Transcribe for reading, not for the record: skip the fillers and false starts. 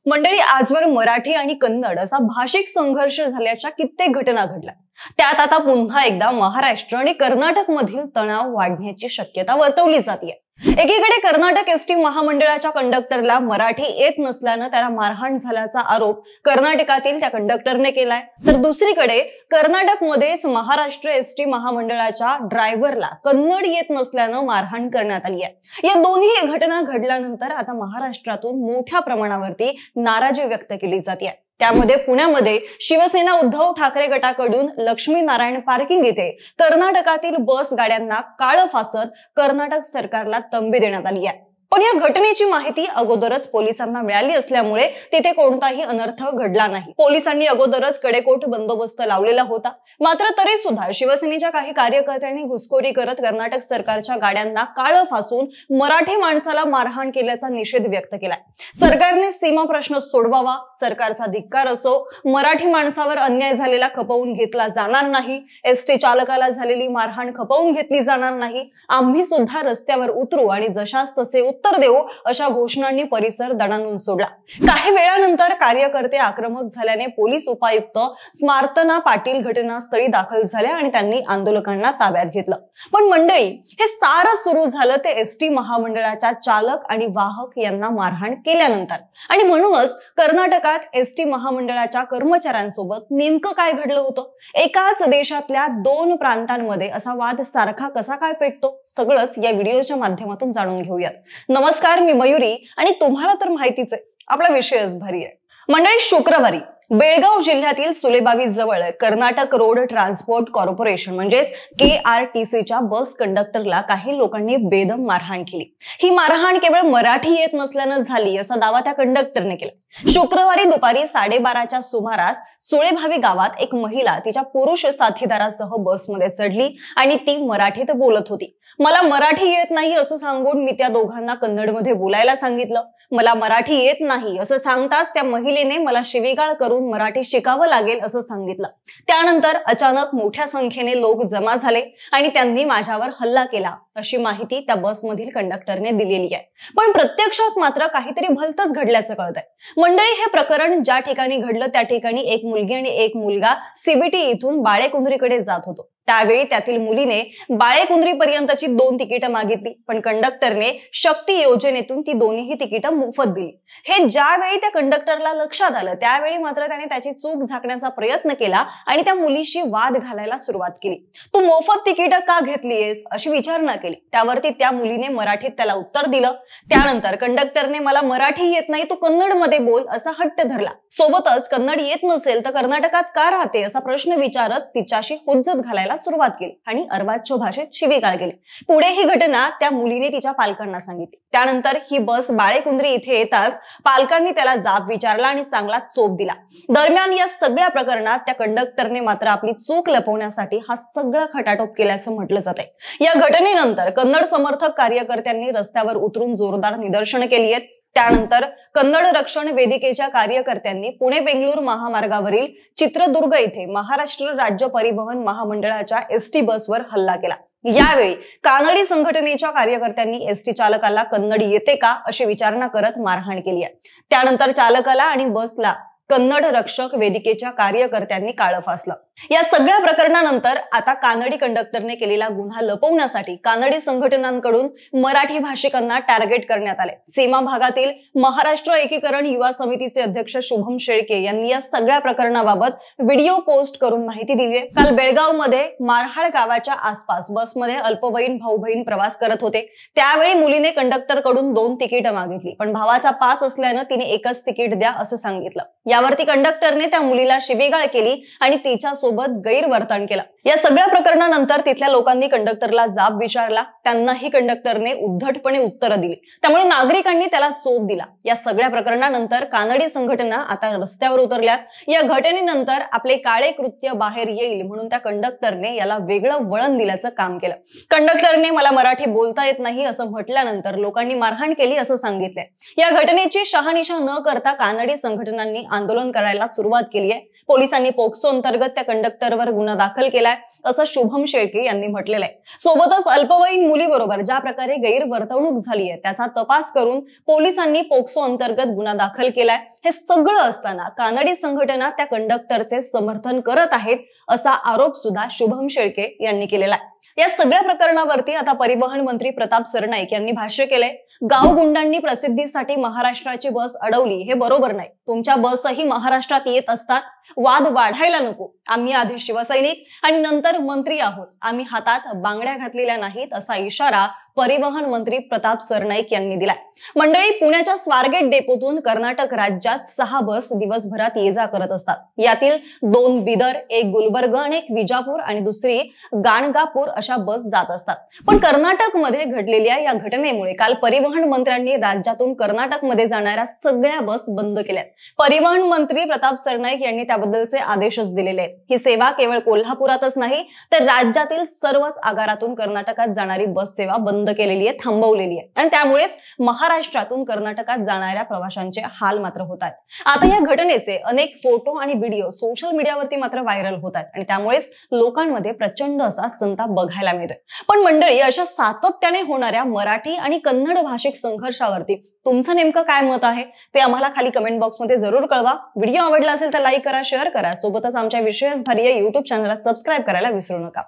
मंडळी, आजवर मराठी आणि कन्नड असा भाषिक संघर्ष झाल्याच्या कित्येक घटना घडल्या। त्यात आता पुन्हा एकदा महाराष्ट्र आणि कर्नाटक मधील तणाव वाढण्याची शक्यता वर्तवली जाते। एकीकडे कर्नाटक एसटी महामंडळाच्या कंडक्टरला मराठी येत नसल्याने त्याला मारहाण झाल्याचा आरोप कर्नाटकातील त्या कंडक्टरने केलाय, तर दुसरीकडे कर्नाटकमध्येच महाराष्ट्र एसटी महामंडळाच्या ड्रायव्हरला कन्नड येत नसल्याने मारहाण करण्यात आली आहे। या दोन्ही घटना घडल्यानंतर आता महाराष्ट्रातून मोठ्या प्रमाणावरती नाराजी व्यक्त केली जाते। त्यामध्ये पुण्यामध्ये शिवसेना उद्धव ठाकरे गटाकडून लक्ष्मी नारायण पार्किंग येथे कर्नाटकातील बस गाड्यांना काळं फासत कर्नाटक सरकारला तंबी देण्यात आली आहे। पण या घटनेची माहिती अगोदरच पोलिसांना मिळाली असल्यामुळे तिथे कोणताही अनर्थ घडला नाही। पोलिसांनी अगोदरच कडेकोट बंदोबस्त लावलेला होता, मात्र तरी सुद्धा शिवसेनेच्या काही कार्यकर्त्यांनी घुसखोरी करत कर्नाटक सरकारच्या गाड्यांना काळं फासून मराठी माणसाला मारहाण केल्याचा निषेध व्यक्त केलाय। सरकारने सीमा प्रश्न सोडवावा, सरकारचा धिक्कार असो, मराठी माणसावर अन्याय झालेला खपवून घेतला जाणार नाही, एसटी चालकाला झालेली मारहाण खपवून घेतली जाणार नाही, आम्ही सुद्धा रस्त्यावर उतरू आणि जशास तसे उत्तर देऊ, अशा घोषणांनी परिसर दणाणून सोडला। काही वेळानंतर कार्यकर्ते आक्रमक झाल्याने पोलीस उपायुक्त स्मार्तना पाटील घटनास्थळी दाखल झाले आणि त्यांनी आंदोलकांना ताब्यात घेतलं। पण मंडळी, हे सारं सुरू झालं ते एसटी महामंडळाच्या चालक आणि वाहक यांना मारहाण केल्यानंतर। आणि म्हणूनच कर्नाटकात एसटी महामंडळाच्या कर्मचाऱ्यांसोबत नेमकं काय घडलं होतं, एकाच देशातल्या दोन प्रांतांमध्ये असा वाद सारखा कसा काय पेटतो, सगळंच या व्हिडिओच्या माध्यमातून जाणून घेऊयात। नमस्कार, मी मयुरी आणि तुम्हाला तर माहितीच आहे, आपला विषयच भारी आहे। मंडळी, शुक्रवारी बेळगाव जिल्ह्यातील सुलेबावी जवळ कर्नाटक रोड ट्रान्सपोर्ट कॉर्पोरेशन म्हणजेच KRTCच्या बस कंडक्टरला काही लोकांनी बेदम मारहाण केली। ही मारहाण केवळ मराठी येत नसल्याने झाली असा दावा त्या कंडक्टरने केला। शुक्रवारी दुपारी 12:30च्या सुमारास सुळेभावी गावात एक महिला तिच्या पुरुष साथीदारासह बसमध्ये चढली आणि ती मराठीत बोलत होती। मला मराठी येत नाही असं सांगून मी त्या दोघांना कन्नडमध्ये बोलायला सांगितलं। मला मराठी येत नाही असं सांगताच त्या महिलेने मला शिवीगाळ करून मराठी शिकावं लागेल असं सांगितलं। त्यानंतर अचानक मोठ्या संख्येने लोक जमा झाले आणि त्यांनी माझ्यावर हल्ला केला, अशी माहिती त्या बसमधील कंडक्टरने दिलेली आहे। पण प्रत्यक्षात मात्र काहीतरी भलतंच घडल्याचं कळतंय। मंडळी, हे प्रकरण ज्या ठिकाणी घडलं त्या ठिकाणी एक मुलगी आणि एक मुलगा CBT इथून बाळेकुंद्रीकडे जात होतो। त्यावेळी त्यातील मुलीने बाळेकुंद्रीपर्यंतची 2 तिकीटं मागितली, पण कंडक्टरने शक्ती योजनेतून ती दोन्ही तिकीटं मोफत दिली। हे ज्यावेळी त्या कंडक्टरला लक्षात आलं त्यावेळी मात्र त्याने त्याची चूक झाकण्याचा प्रयत्न केला आणि त्या मुलीशी वाद घालायला सुरुवात केली। तू मोफत तिकीटं का घेतलीयस अशी विचारणा केली। त्यावरती त्या मुलीने मराठीत त्याला उत्तर दिलं। त्यानंतर कंडक्टरने मला मराठी येत नाही, तू कन्नडमध्ये बोल असा हट्ट धरला। सोबतच कन्नड येत नसेल तर कर्नाटकात का राहते असा प्रश्न विचारत तिच्याशी हुज्जत घालायला सुरुवात केली आणि अर्वाच्य भाषेत शिवीगाळ केली। पुढे ही घटना त्या मुलीने तिच्या पालकांना सांगितली। त्यानंतर ही बस बाळेकुंद्री इथे येताच पालकांनी त्याला जाब विचारला आणि चांगला चोप दिला। दरम्यान या सगळ्या प्रकरणात त्या कंडक्टरने मात्र आपली चूक लपवण्यासाठी हा सगळा खटाटोप केल्याचं म्हटलं जातंय। या घटनेनंतर कन्नड समर्थक कार्यकर्त्यांनी रस्त्यावर उतरून जोरदार निदर्शनं केली आहेत। त्यानंतर कन्नड रक्षण वेदिकेच्या कार्यकर्त्यांनी पुणे बेंगळूर महामार्गावरील चित्रदुर्ग येथे महाराष्ट्र राज्य परिवहन महामंडळाच्या एसटी बसवर हल्ला केला। यावेळी कानडी संघटनेच्या कार्यकर्त्यांनी एसटी चालकाला कन्नड येते का अशी विचारणा करत मारहाण केली आहे। त्यानंतर चालकाला आणि बसला कन्नड रक्षक वेदिकेच्या कार्यकर्त्यांनी काळं फासलं। या सगळ्या प्रकरणानंतर आता कानडी कंडक्टरने केलेला गुन्हा लपवण्यासाठी कानडी संघटनांकडून मराठी भाषिकांना टार्गेट करण्यात आले। सीमा भागातील महाराष्ट्र एकीकरण युवा समितीचे अध्यक्ष शुभम शेळके यांनी या सगळ्या प्रकरणाबाबत व्हिडिओ पोस्ट करून माहिती दिली आहे। काल बेळगावमध्ये मारहाळ गावाच्या आसपास बसमध्ये अल्पवयीन भाऊ बहीण प्रवास करत होते। त्यावेळी मुलीने कंडक्टरकडून 2 तिकीटं मागितली, पण भावाचा पास असल्यानं तिने एकच तिकीट द्या असं सांगितलं। यावरती कंडक्टरने त्या मुलीला शिवीगाळ केली आणि तिच्या सोबत गैरवर्तन केलं। या सगळ्या प्रकरणानंतर तिथल्या लोकांनी कंडक्टरला जाब विचारला, त्यांनाही कंडक्टरने उद्धटपणे उत्तरं दिली, त्यामुळे नागरिकांनी त्याला चोप दिला। या सगळ्या प्रकरणानंतर कानडी संघटना आता रस्त्यावर उतरल्यात। या घटनेनंतर आपले काळे कृत्य बाहेर येईल म्हणून त्या कंडक्टरने याला वेगळं वळण दिल्याचं काम केलं। कंडक्टरने मला मराठी बोलता येत नाही असं म्हटल्यानंतर लोकांनी मारहाण केली असं सांगितलंय। या घटनेची शहानिशा न करता कानडी संघटनांनी आंदोलन करायला सुरुवात केली आहे। पोलिसांनी पोक्सो अंतर्गत त्या कंडक्टरवर गुन्हा दाखल केलाय असं शुभम शेळके यांनी म्हटलेलं आहे। सोबतच अल्पवयीन मुलीबरोबर ज्या प्रकारे गैरवर्तवणूक झाली आहे त्याचा तपास करून पोलिसांनी पोक्सो अंतर्गत गुन्हा दाखल केलाय। हे सगळं असताना कानडी संघटना त्या कंडक्टरचे समर्थन करत आहेत असा आरोप सुद्धा शुभम शेळके यांनी केलेला आहे। या सगळ्या प्रकरणावरती आता परिवहन मंत्री प्रताप सरनाईक यांनी भाष्य केलंय। गाव गुंडांनी प्रसिद्धीसाठी महाराष्ट्राची बस अडवली हे बरोबर नाही। तुमच्या बसही महाराष्ट्रात येत असतात, वाद वाढायला नको। आम्ही आधी शिवसैनिक आणि नंतर मंत्री आहोत, आम्ही हातात बांगड्या घातलेल्या नाहीत असा इशारा परिवहन मंत्री प्रताप सरनाईक यांनी दिलाय। मंडळी, पुण्याच्या स्वारगेट डेपोतून कर्नाटक राज्यात 6 बस दिवसभरात ये जा करत असतात। यातील 2 बिदर, 1 गुलबर्ग आणि 1 विजापूर आणि दुसरी गाणगापूर अशा बस जात असतात। पण कर्नाटकमध्ये घडलेल्या या घटनेमुळे काल परिवहन मंत्र्यांनी राज्यातून कर्नाटकमध्ये जाणाऱ्या सगळ्या बस बंद केल्यात। परिवहन मंत्री प्रताप सरनाईक यांनी त्याबद्दलचे आदेशच दिलेले आहेत। ही सेवा केवळ कोल्हापुरातच नाही तर राज्यातील सर्वच आगारातून कर्नाटकात जाणारी बस सेवा बंद केलेली आहे, थांबवलेली आहे आणि त्यामुळेच महाराष्ट्रातून कर्नाटकात जाणाऱ्या प्रवाशांचे हाल मात्र होत आहेत। आता या घटनेचे अनेक फोटो आणि व्हिडिओ सोशल मीडियावरती मात्र व्हायरल होत आहेत आणि त्यामुळेच लोकांमध्ये प्रचंड असा संताप बघायला मिळतोय। पण मंडळी, अशा सातत्याने होणाऱ्या मराठी आणि कन्नड भाषिक संघर्षावरती तुमचं नेमकं काय मत आहे ते आम्हाला खाली कमेंट बॉक्समध्ये जरूर कळवा। व्हिडिओ आवडला असेल तर लाईक करा, शेअर करा, सोबतच आमच्या विशेष भारी YouTube चॅनलला सबस्क्राइब करायला विसरू नका।